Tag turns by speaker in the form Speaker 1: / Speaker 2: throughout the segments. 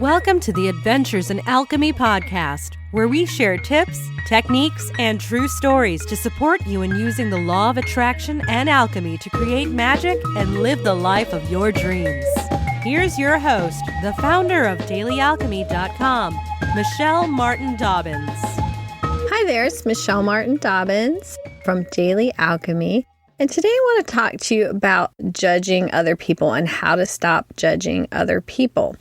Speaker 1: Welcome to the Adventures in Alchemy podcast, where we share tips, techniques, and true stories to support you in using the law of attraction and alchemy to create magic and live the life of your dreams. Here's your host, the founder of DailyAlchemy.com, Michelle Martin Dobbins.
Speaker 2: Hi there, it's Michelle Martin Dobbins from Daily Alchemy. And today I want to talk to you about judging other people and how to stop judging other people.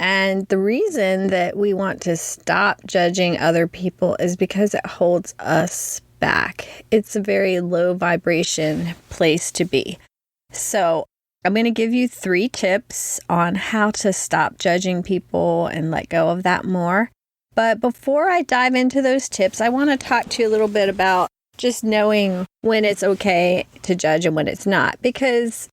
Speaker 2: And the reason that we want to stop judging other people is because it holds us back. It's a very low vibration place to be. So I'm going to give you 3 tips on how to stop judging people and let go of that more. But before I dive into those tips, I want to talk to you a little bit about just knowing when it's okay to judge and when it's not. Because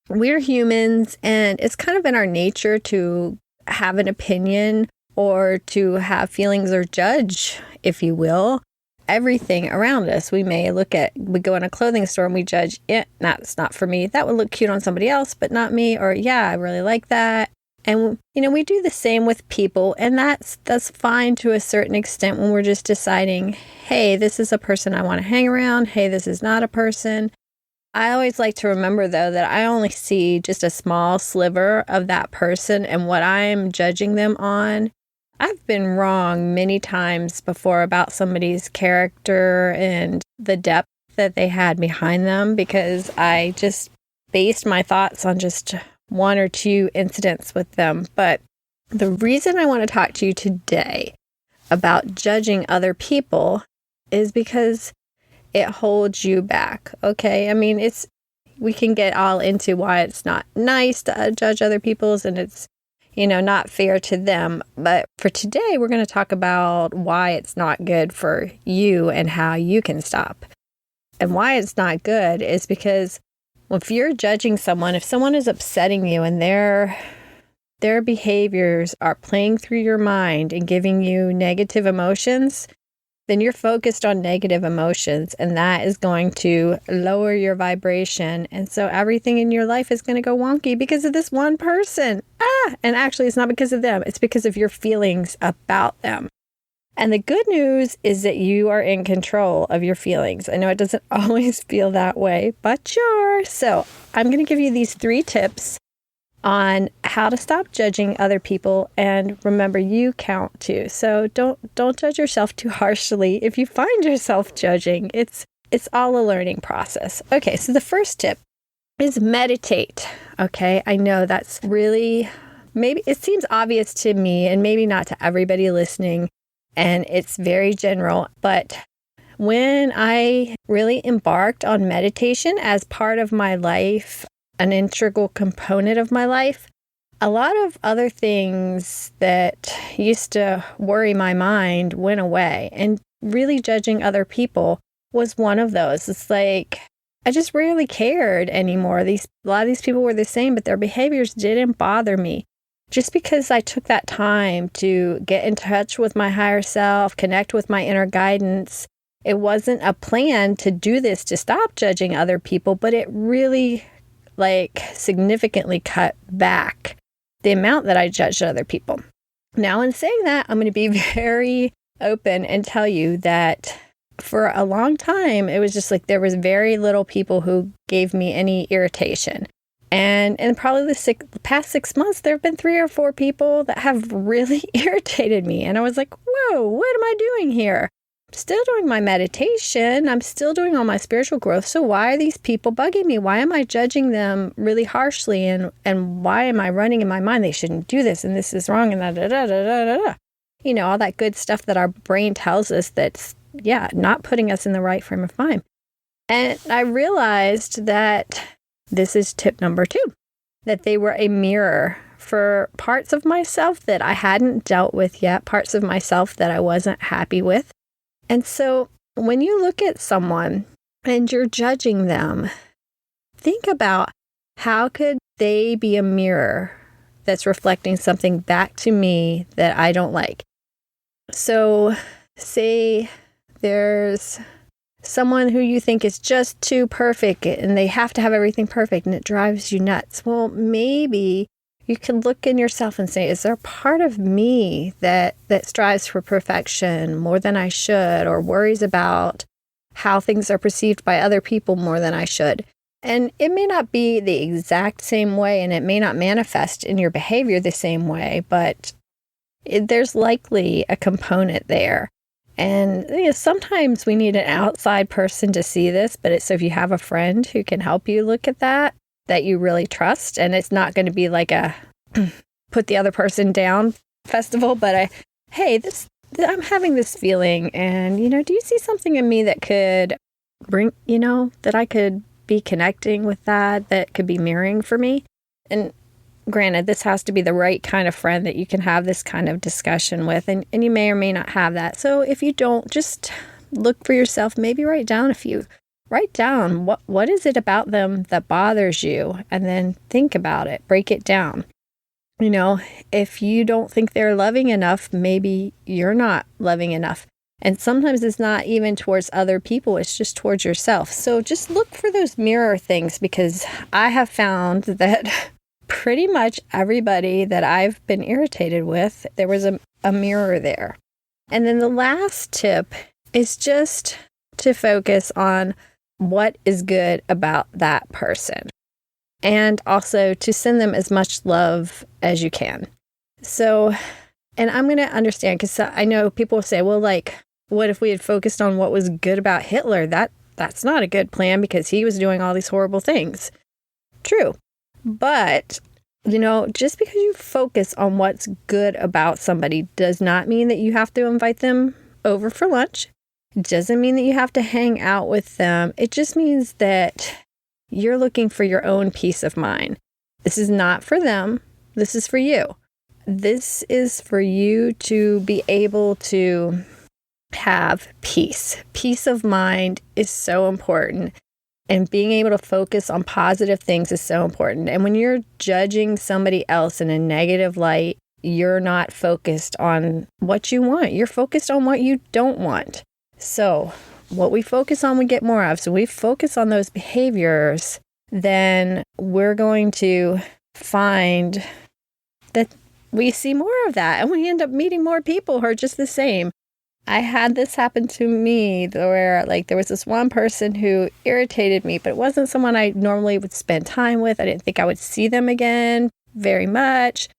Speaker 2: we're humans and it's kind of in our nature to have an opinion or to have feelings or judge, if you will, everything around us. We go in a clothing store and we judge it. That's not for me. That would look cute on somebody else, but not me. Or yeah, I really like that. And, we do the same with people. And that's fine to a certain extent when we're just deciding, hey, this is a person I want to hang around. Hey, this is not a person. I always like to remember, though, that I only see just a small sliver of that person and what I'm judging them on. I've been wrong many times before about somebody's character and the depth that they had behind them because I just based my thoughts on just 1 or 2 incidents with them. But the reason I want to talk to you today about judging other people is because it holds you back, okay? I mean, we can get all into why it's not nice to judge other people's and it's, not fair to them. But for today, we're going to talk about why it's not good for you and how you can stop. And why it's not good is because if you're judging someone, if someone is upsetting you and their behaviors are playing through your mind and giving you negative emotions, then you're focused on negative emotions, and that is going to lower your vibration. And so everything in your life is going to go wonky because of this one person. And actually, it's not because of them. It's because of your feelings about them. And the good news is that you are in control of your feelings. I know it doesn't always feel that way, but sure. So I'm going to give you these 3 tips on how to stop judging other people, and remember, you count too. So don't judge yourself too harshly. If you find yourself judging, it's all a learning process. Okay, so the first tip is meditate. Okay, I know that's really, maybe it seems obvious to me and maybe not to everybody listening, and it's very general, but when I really embarked on meditation as part of my life, an integral component of my life, a lot of other things that used to worry my mind went away. And really judging other people was one of those. It's like, I just rarely cared anymore. A lot of these people were the same, but their behaviors didn't bother me. Just because I took that time to get in touch with my higher self, connect with my inner guidance, it wasn't a plan to do this to stop judging other people, but it really significantly cut back the amount that I judged other people. Now, in saying that, I'm going to be very open and tell you that for a long time, it was just like there was very little people who gave me any irritation. And in probably the past 6 months, there have been 3 or 4 people that have really irritated me. And I was like, whoa, what am I doing here? Still doing my meditation. I'm still doing all my spiritual growth. So why are these people bugging me? Why am I judging them really harshly? And why am I running in my mind? They shouldn't do this and this is wrong and da. All that good stuff that our brain tells us that's, not putting us in the right frame of mind. And I realized that this is tip number 2, that they were a mirror for parts of myself that I hadn't dealt with yet, parts of myself that I wasn't happy with. And so when you look at someone and you're judging them, think about how could they be a mirror that's reflecting something back to me that I don't like. So say there's someone who you think is just too perfect and they have to have everything perfect and it drives you nuts. Well, maybe you can look in yourself and say, is there a part of me that strives for perfection more than I should, or worries about how things are perceived by other people more than I should? And it may not be the exact same way, and it may not manifest in your behavior the same way, but there's likely a component there. And sometimes we need an outside person to see this, but so if you have a friend who can help you look at that you really trust, and it's not going to be like a put the other person down festival, but I'm having this feeling, and, do you see something in me that could bring, that I could be connecting with that could be mirroring for me? And granted, this has to be the right kind of friend that you can have this kind of discussion with, and you may or may not have that. So if you don't, just look for yourself, maybe write down what is it about them that bothers you, and then think about it, break it down. If you don't think they're loving enough, maybe you're not loving enough. And sometimes it's not even towards other people, it's just towards yourself. So just look for those mirror things, because I have found that pretty much everybody that I've been irritated with, there was a mirror there. And then the last tip is just to focus on what is good about that person, and also to send them as much love as you can. So, and I'm going to understand, because I know people will say, well, what if we had focused on what was good about Hitler? That's not a good plan, because he was doing all these horrible things. True. But, just because you focus on what's good about somebody does not mean that you have to invite them over for lunch. It doesn't mean that you have to hang out with them. It just means that you're looking for your own peace of mind. This is not for them. This is for you. This is for you to be able to have peace. Peace of mind is so important. And being able to focus on positive things is so important. And when you're judging somebody else in a negative light, you're not focused on what you want. You're focused on what you don't want. So what we focus on, we get more of. So we focus on those behaviors, then we're going to find that we see more of that. And we end up meeting more people who are just the same. I had this happen to me where there was this one person who irritated me, but it wasn't someone I normally would spend time with. I didn't think I would see them again very much.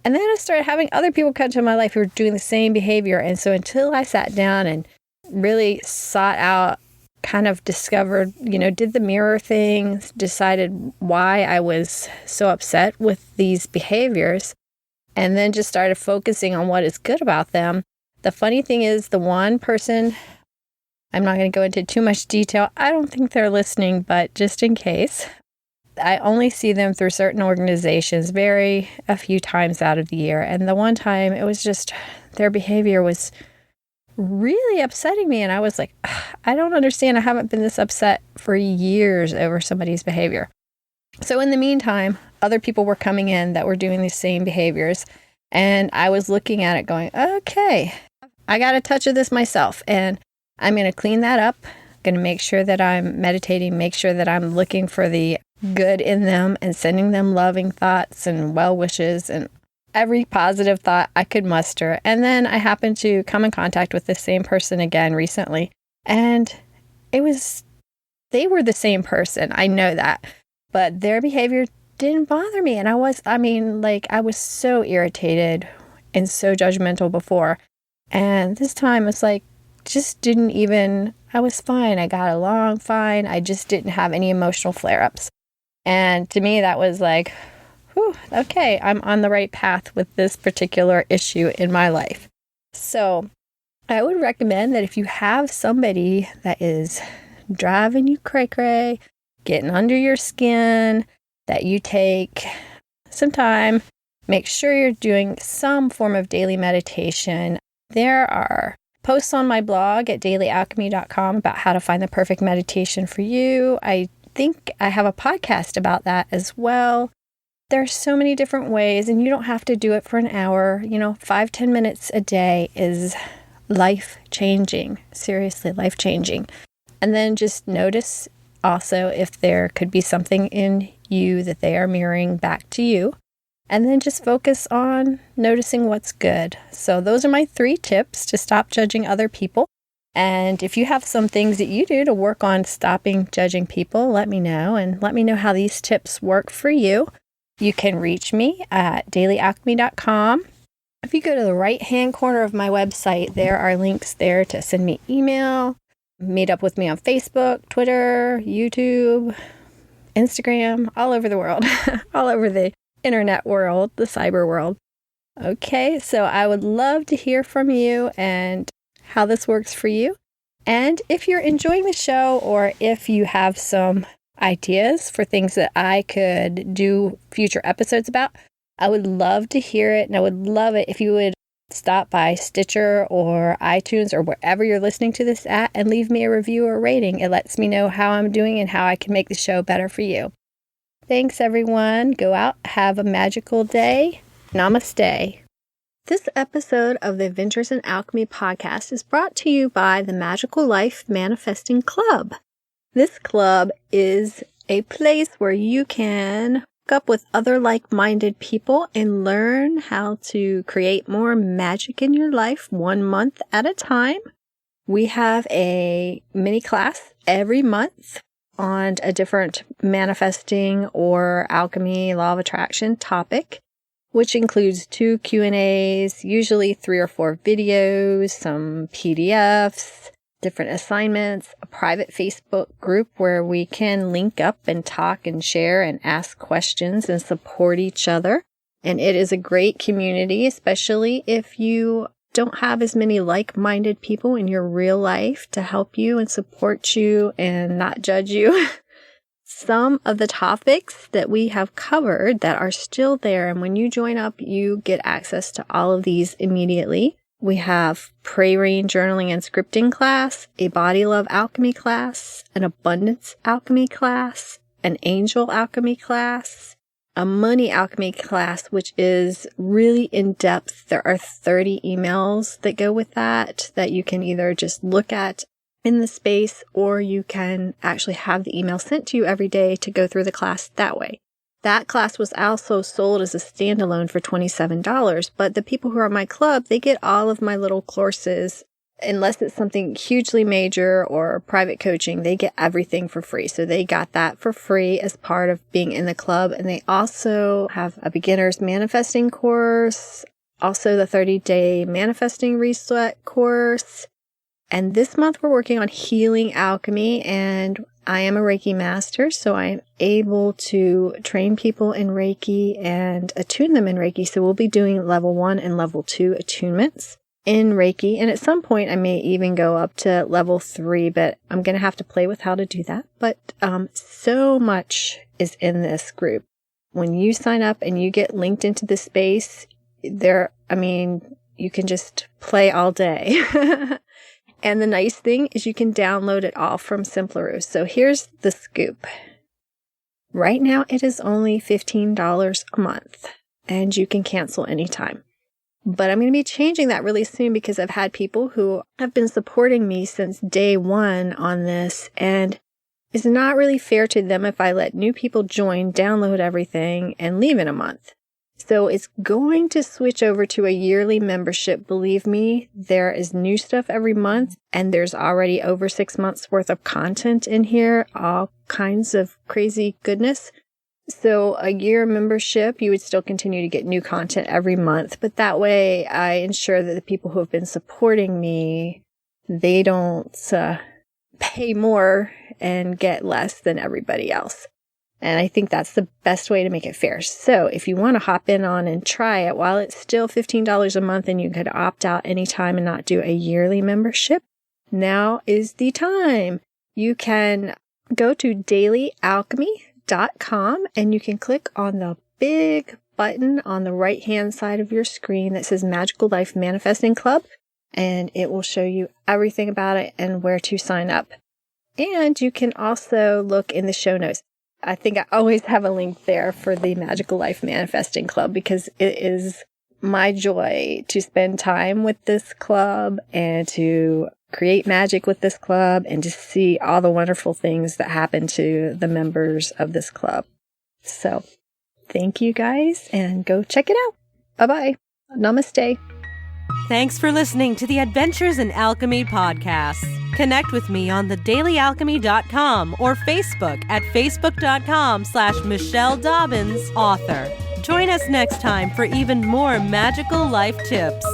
Speaker 2: And then I started having other people come to my life who were doing the same behavior. And so until I sat down and really sought out, kind of discovered, did the mirror thing, decided why I was so upset with these behaviors, and then just started focusing on what is good about them. The funny thing is, the one person, I'm not going to go into too much detail. I don't think they're listening, but just in case, I only see them through certain organizations a few times out of the year. And the one time, it was just, their behavior was really upsetting me. And I was like, I don't understand. I haven't been this upset for years over somebody's behavior. So in the meantime, other people were coming in that were doing these same behaviors. And I was looking at it going, okay, I got a touch of this myself. And I'm going to clean that up. I'm going to make sure that I'm meditating, make sure that I'm looking for the good in them and sending them loving thoughts and well wishes and every positive thought I could muster. And then I happened to come in contact with the same person again recently. And they were the same person. I know that. But their behavior didn't bother me. And I was so irritated and so judgmental before. And this time it's just didn't even, I was fine. I got along fine. I just didn't have any emotional flare-ups. And to me, that was whew, okay, I'm on the right path with this particular issue in my life. So I would recommend that if you have somebody that is driving you cray-cray, getting under your skin, that you take some time, make sure you're doing some form of daily meditation. There are posts on my blog at dailyalchemy.com about how to find the perfect meditation for you. I think I have a podcast about that as well. There are so many different ways, and you don't have to do it for an hour. 5-10 minutes a day is life-changing, seriously life-changing. And then just notice also if there could be something in you that they are mirroring back to you. and then just focus on noticing what's good. So those are my 3 tips to stop judging other people. And if you have some things that you do to work on stopping judging people, let me know, and let me know how these tips work for you. You can reach me at dailyalchemy.com. If you go to the right-hand corner of my website, there are links there to send me email, meet up with me on Facebook, Twitter, YouTube, Instagram, all over the world, all over the internet world, the cyber world. Okay, so I would love to hear from you and how this works for you. And if you're enjoying the show, or if you have some ideas for things that I could do future episodes about, I would love to hear it. And I would love it if you would stop by Stitcher or iTunes or wherever you're listening to this at and leave me a review or rating. It lets me know how I'm doing and how I can make the show better for you. Thanks, everyone. Go out, have a magical day. Namaste. This episode of the Adventures in Alchemy podcast is brought to you by the Magical Life Manifesting Club. This club is a place where you can hook up with other like-minded people and learn how to create more magic in your life 1 month at a time. We have a mini class every month on a different manifesting or alchemy, law of attraction topic, which includes 2 Q&As, usually 3 or 4 videos, some PDFs, different assignments, a private Facebook group where we can link up and talk and share and ask questions and support each other. And it is a great community, especially if you don't have as many like-minded people in your real life to help you and support you and not judge you. Some of the topics that we have covered that are still there, and when you join up, you get access to all of these immediately. We have prayer-reading, journaling, and scripting class, a body love alchemy class, an abundance alchemy class, an angel alchemy class, a money alchemy class, which is really in-depth. There are 30 emails that go with that you can either just look at in the space, or you can actually have the email sent to you every day to go through the class that way. That class was also sold as a standalone for $27, but the people who are in my club, they get all of my little courses. Unless it's something hugely major or private coaching, they get everything for free. So they got that for free as part of being in the club. And they also have a beginner's manifesting course, also the 30-day manifesting reset course. And this month we're working on healing alchemy, and I am a Reiki master, so I am able to train people in Reiki and attune them in Reiki. So we'll be doing level 1 and level 2 attunements in Reiki. And at some point I may even go up to level 3, but I'm going to have to play with how to do that. But so much is in this group. When you sign up and you get linked into the space, you can just play all day. And the nice thing is you can download it all from Simpleroo. So here's the scoop. Right now it is only $15 a month, and you can cancel anytime. But I'm going to be changing that really soon because I've had people who have been supporting me since day 1 on this, and it's not really fair to them if I let new people join, download everything, and leave in a month. So it's going to switch over to a yearly membership. Believe me, there is new stuff every month, and there's already over 6 months worth of content in here, all kinds of crazy goodness. So a year membership, you would still continue to get new content every month, but that way I ensure that the people who have been supporting me, they don't pay more and get less than everybody else. And I think that's the best way to make it fair. So if you want to hop in on and try it while it's still $15 a month and you could opt out anytime and not do a yearly membership, now is the time. You can go to dailyalchemy.com and you can click on the big button on the right-hand side of your screen that says Magical Life Manifesting Club, and it will show you everything about it and where to sign up. And you can also look in the show notes. I think I always have a link there for the Magical Life Manifesting Club because it is my joy to spend time with this club and to create magic with this club and to see all the wonderful things that happen to the members of this club. So Thank you guys, and go check it out. Bye-bye. Namaste.
Speaker 1: Thanks for listening to the Adventures in Alchemy podcast. Connect with me on thedailyalchemy.com or Facebook at facebook.com/Michelle Dobbins author. Join us next time for even more magical life tips.